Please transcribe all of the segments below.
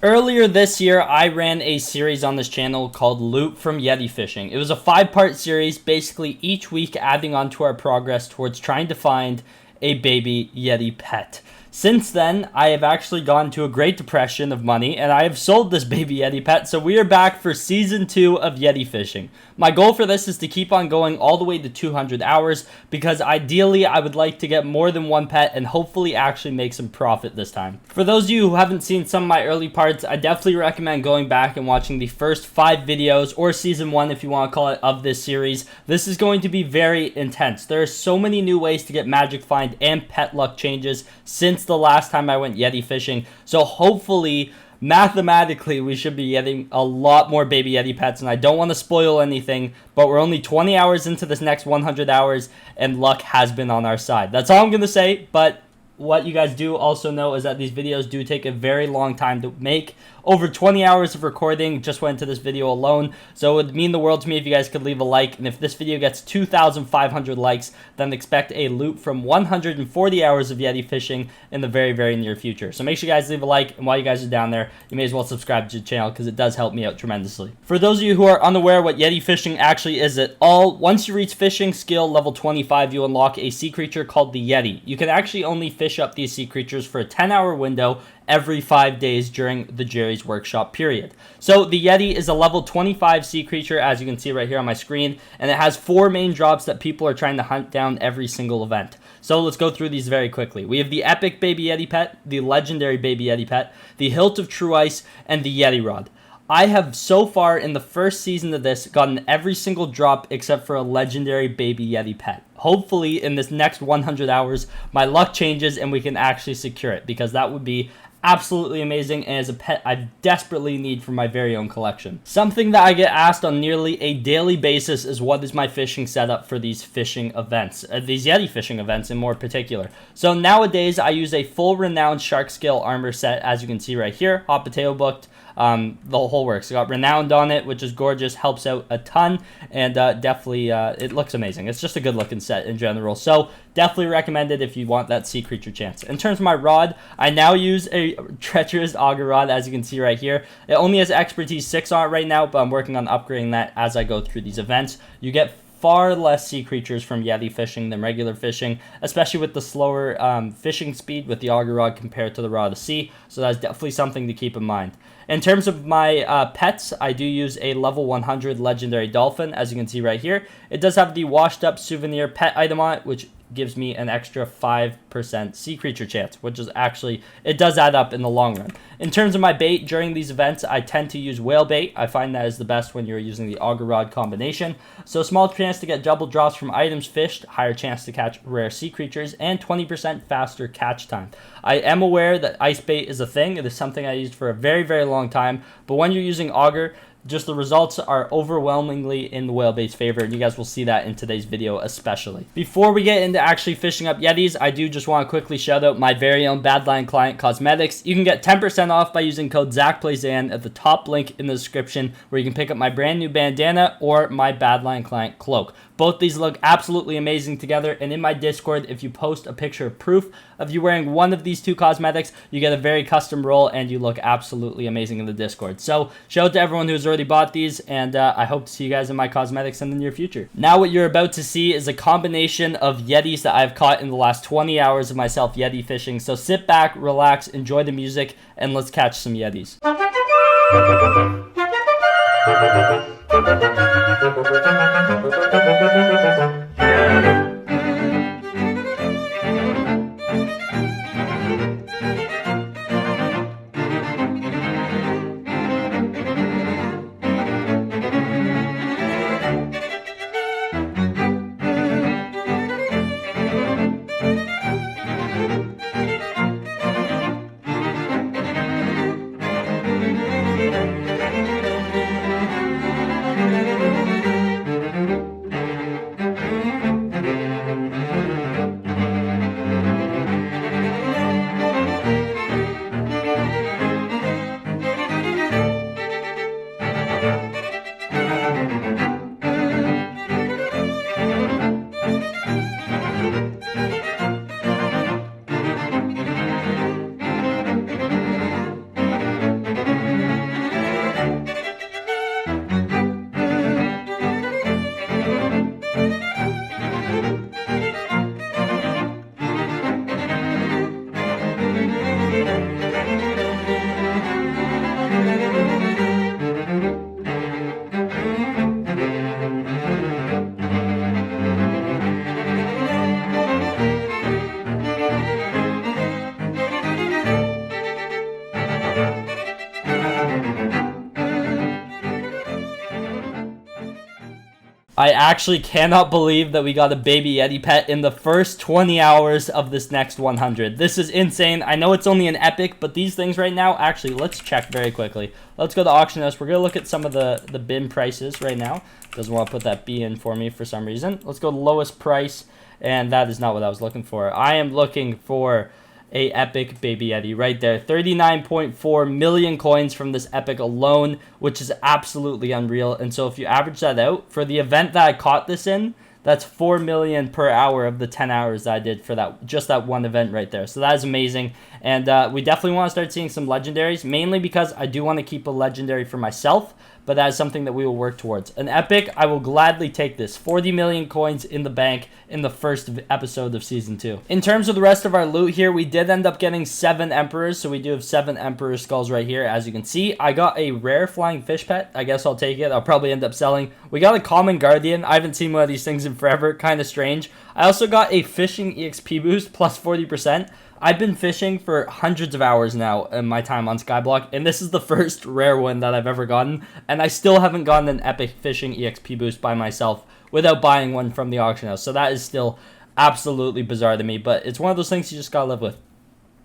Earlier this year, I ran a series on this channel called Loot from Yeti Fishing. It was a 5-part series, basically each week adding on to our progress towards trying to find a baby Yeti pet. Since then, I have actually gone to a great depression of money, and I have sold this baby Yeti pet, so we are back for Season 2 of Yeti Fishing. My goal for this is to keep on going all the way to 200 hours, because ideally, I would like to get more than one pet and hopefully actually make some profit this time. For those of you who haven't seen some of my early parts, I definitely recommend going back and watching the first 5 videos, or Season 1 if you want to call it, of this series. This is going to be very intense. There are so many new ways to get magic find and pet luck changes since the last time I went Yeti fishing, so hopefully mathematically we should be getting a lot more baby Yeti pets, and I don't want to spoil anything, but we're only 20 hours into this next 100 hours and luck has been on our side. That's all I'm gonna say, but what you guys do also know is that these videos do take a very long time to make. Over 20 hours of recording just went into this video alone, so it would mean the world to me if you guys could leave a like, and if this video gets 2,500 likes, then expect a loot from 140 hours of Yeti fishing in the very, very near future. So make sure you guys leave a like, and while you guys are down there, you may as well subscribe to the channel because it does help me out tremendously. For those of you who are unaware what Yeti fishing actually is at all, once you reach fishing skill level 25, you unlock a sea creature called the Yeti. You can actually only fish up these sea creatures for a 10-hour window every 5 days during the Jerry's Workshop period. So the Yeti is a level 25 sea creature, as you can see right here on my screen, and it has 4 main drops that people are trying to hunt down every single event. So let's go through these very quickly. We have the epic baby Yeti pet, the legendary baby Yeti pet, the hilt of true ice, and the Yeti rod. I have so far in the first season of this gotten every single drop except for a legendary baby Yeti pet. Hopefully in this next 100 hours my luck changes and we can actually secure it, because that would be absolutely amazing, and as a pet I desperately need for my very own collection. Something that I get asked on nearly a daily basis is what is my fishing setup for these fishing events, these Yeti fishing events in more particular. So nowadays I use a full renowned shark scale armor set, as you can see right here, hot potato booked. The whole works. It got renowned on it, which is gorgeous, helps out a ton, and definitely it looks amazing. It's just a good looking set in general, so definitely recommend it if you want that sea creature chance. In terms of my rod, I now use a treacherous auger rod, as you can see right here. It only has expertise 6 on it right now, but I'm working on upgrading that as I go through these events. You get far less sea creatures from Yeti fishing than regular fishing, especially with the slower fishing speed with the auger rod compared to the rod of sea, so that's definitely something to keep in mind. In terms of my pets, I do use a level 100 legendary dolphin, as you can see right here. It does have the washed up souvenir pet item on it, which gives me an extra 5% sea creature chance, which is actually, it does add up in the long run. In terms of my bait during these events, I tend to use whale bait. I find that is the best when you're using the auger rod combination. So small chance to get double drops from items fished, higher chance to catch rare sea creatures, and 20% faster catch time. I am aware that ice bait is a thing. It is something I used for a very, very long time, but when you're using auger, just the results are overwhelmingly in the whale bait's favor, and you guys will see that in today's video especially. Before we get into actually fishing up Yetis, I do just want to quickly shout out my very own Badline Client Cosmetics. You can get 10% off by using code ZachPlaysAn at the top link in the description, where you can pick up my brand new bandana or my Badline Client cloak. Both these look absolutely amazing together, and in my Discord, if you post a picture of proof of you wearing one of these 2 cosmetics, you get a very custom roll, and you look absolutely amazing in the Discord. So shout out to everyone who's already bought these, and I hope to see you guys in my cosmetics in the near future. Now what you're about to see is a combination of Yetis that I've caught in the last 20 hours of myself Yeti fishing. So sit back, relax, enjoy the music, and let's catch some Yetis. I actually cannot believe that we got a baby Yeti pet in the first 20 hours of this next 100. This is insane. I know it's only an epic, but these things right now, actually, let's check very quickly. Let's go to auction house. We're going to look at some of the bin prices right now. Doesn't want to put that B in for me for some reason. Let's go to lowest price, and that is not what I was looking for. I am looking for a epic baby Yeti right there. 39.4 million coins from this epic alone, which is absolutely unreal. And so if you average that out for the event that I caught this in, that's 4 million per hour of the 10 hours that I did for that one event right there. So that is amazing. And we definitely want to start seeing some legendaries, mainly because I do want to keep a legendary for myself, but that is something that we will work towards. An epic, I will gladly take this. 40 million coins in the bank in the first episode of Season 2. In terms of the rest of our loot here, we did end up getting 7 Emperors, so we do have 7 Emperor skulls right here, as you can see. I got a rare flying fish pet. I guess I'll take it. I'll probably end up selling. We got a common guardian. I haven't seen one of these things in forever. Kind of strange. I also got a fishing EXP boost, plus 40%. I've been fishing for hundreds of hours now in my time on Skyblock, and this is the first rare one that I've ever gotten, and I still haven't gotten an epic fishing EXP boost by myself without buying one from the auction house. So that is still absolutely bizarre to me, but it's one of those things you just gotta live with.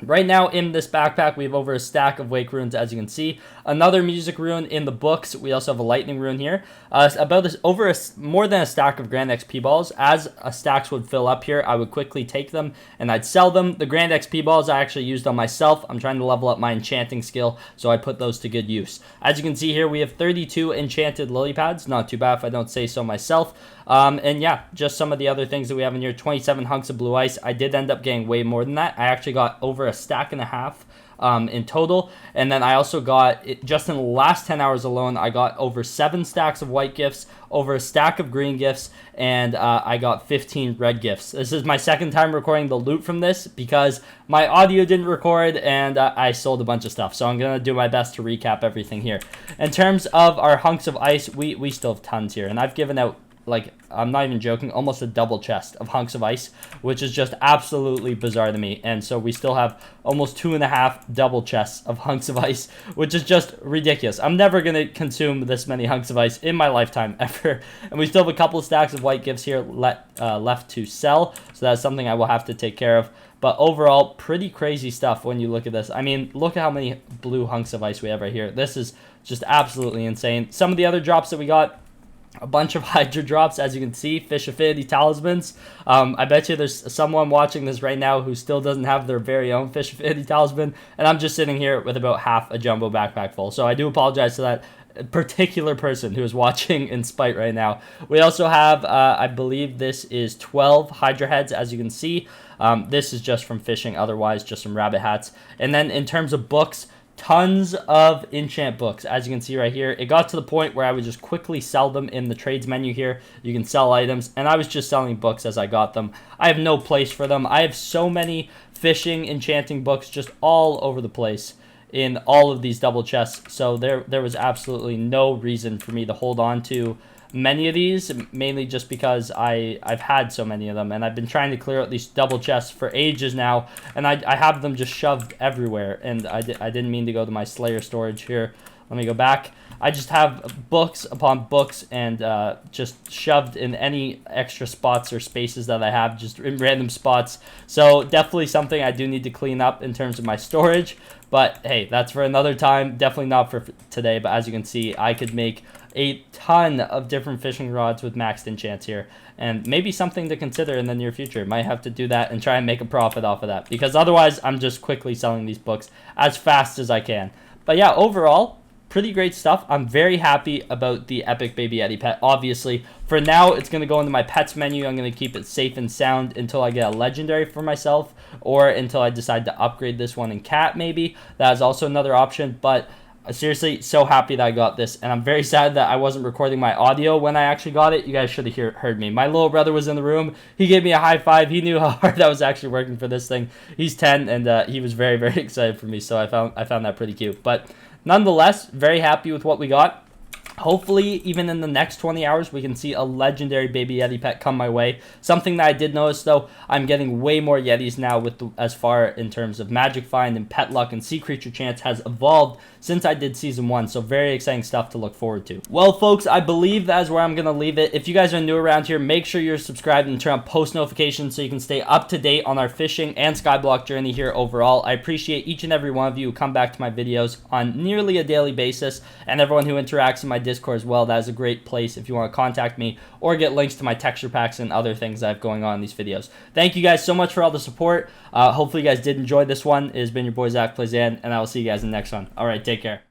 Right now in this backpack, we have over a stack of wake runes, as you can see. Another music rune in the books. We also have a lightning rune here. More than a stack of grand XP balls. As stacks would fill up here, I would quickly take them and I'd sell them. The grand XP balls I actually used on myself. I'm trying to level up my enchanting skill, so I put those to good use. As you can see here, we have 32 enchanted lily pads. Not too bad if I don't say so myself. And yeah, just some of the other things that we have in here. 27 hunks of blue ice. I did end up getting way more than that. I actually got over a stack and a half in total. And then I also got, just in the last 10 hours alone, I got over 7 stacks of white gifts, over a stack of green gifts, and I got 15 red gifts. This is my second time recording the loot from this because my audio didn't record and I sold a bunch of stuff. So I'm going to do my best to recap everything here. In terms of our hunks of ice, we still have tons here. And I've given out, like, I'm not even joking, almost a double chest of hunks of ice, which is just absolutely bizarre to me. And so we still have almost 2.5 double chests of hunks of ice, which is just ridiculous. I'm never going to consume this many hunks of ice in my lifetime ever. And we still have a couple of stacks of white gifts here left to sell, so that's something I will have to take care of. But overall, pretty crazy stuff when you look at this. I mean, look at how many blue hunks of ice we have right here. This is just absolutely insane. Some of the other drops that we got, a bunch of Hydra drops, as you can see, fish affinity talismans. I bet you there's someone watching this right now who still doesn't have their very own fish affinity talisman, and I'm just sitting here with about half a jumbo backpack full. So I do apologize to that particular person who is watching in spite right now. We also have, I believe this is 12 Hydra heads, as you can see. This is just from fishing, otherwise just some rabbit hats. And then in terms of books, tons of enchant books, as you can see right here. It got to the point where I would just quickly sell them in the trades menu here. You can sell items, and I was just selling books as I got them. I have no place for them. I have so many fishing, enchanting books just all over the place in all of these double chests, so there was absolutely no reason for me to hold on to many of these, mainly just because I've had so many of them, and I've been trying to clear out these double chests for ages now, and I have them just shoved everywhere, and I didn't mean to go to my Slayer storage here. Let me go back. I just have books upon books and just shoved in any extra spots or spaces that I have, just in random spots. So definitely something I do need to clean up in terms of my storage, but hey, that's for another time. Definitely not for today, but as you can see, I could make a ton of different fishing rods with maxed enchants here, and maybe something to consider in the near future. Might have to do that and try and make a profit off of that, because otherwise I'm just quickly selling these books as fast as I can. But yeah, overall, pretty great stuff. I'm very happy about the epic baby Yeti pet. Obviously, for now, it's going to go into my pets menu. I'm going to keep it safe and sound until I get a legendary for myself, or until I decide to upgrade this one in cat, maybe. That is also another option, but seriously, so happy that I got this, and I'm very sad that I wasn't recording my audio when I actually got it. You guys should have heard me. My little brother was in the room. He gave me a high five. He knew how hard I was actually working for this thing. He's 10, and he was very, very excited for me, so I found that pretty cute. But nonetheless, very happy with what we got. Hopefully, even in the next 20 hours, we can see a legendary baby Yeti pet come my way. Something that I did notice, though, I'm getting way more Yetis now as far in terms of magic find and pet luck and sea creature chance has evolved since I did season 1. So very exciting stuff to look forward to. Well, folks, I believe that is where I'm going to leave it. If you guys are new around here, make sure you're subscribed and turn on post notifications so you can stay up to date on our fishing and Skyblock journey here overall. I appreciate each and every one of you who come back to my videos on nearly a daily basis, and everyone who interacts in my Discord as well. That is a great place if you want to contact me or get links to my texture packs and other things I have going on in these videos. Thank you guys so much for all the support. Hopefully you guys did enjoy this one. It has been your boy Zach Plays, and I will see you guys in the next one. All right, take care.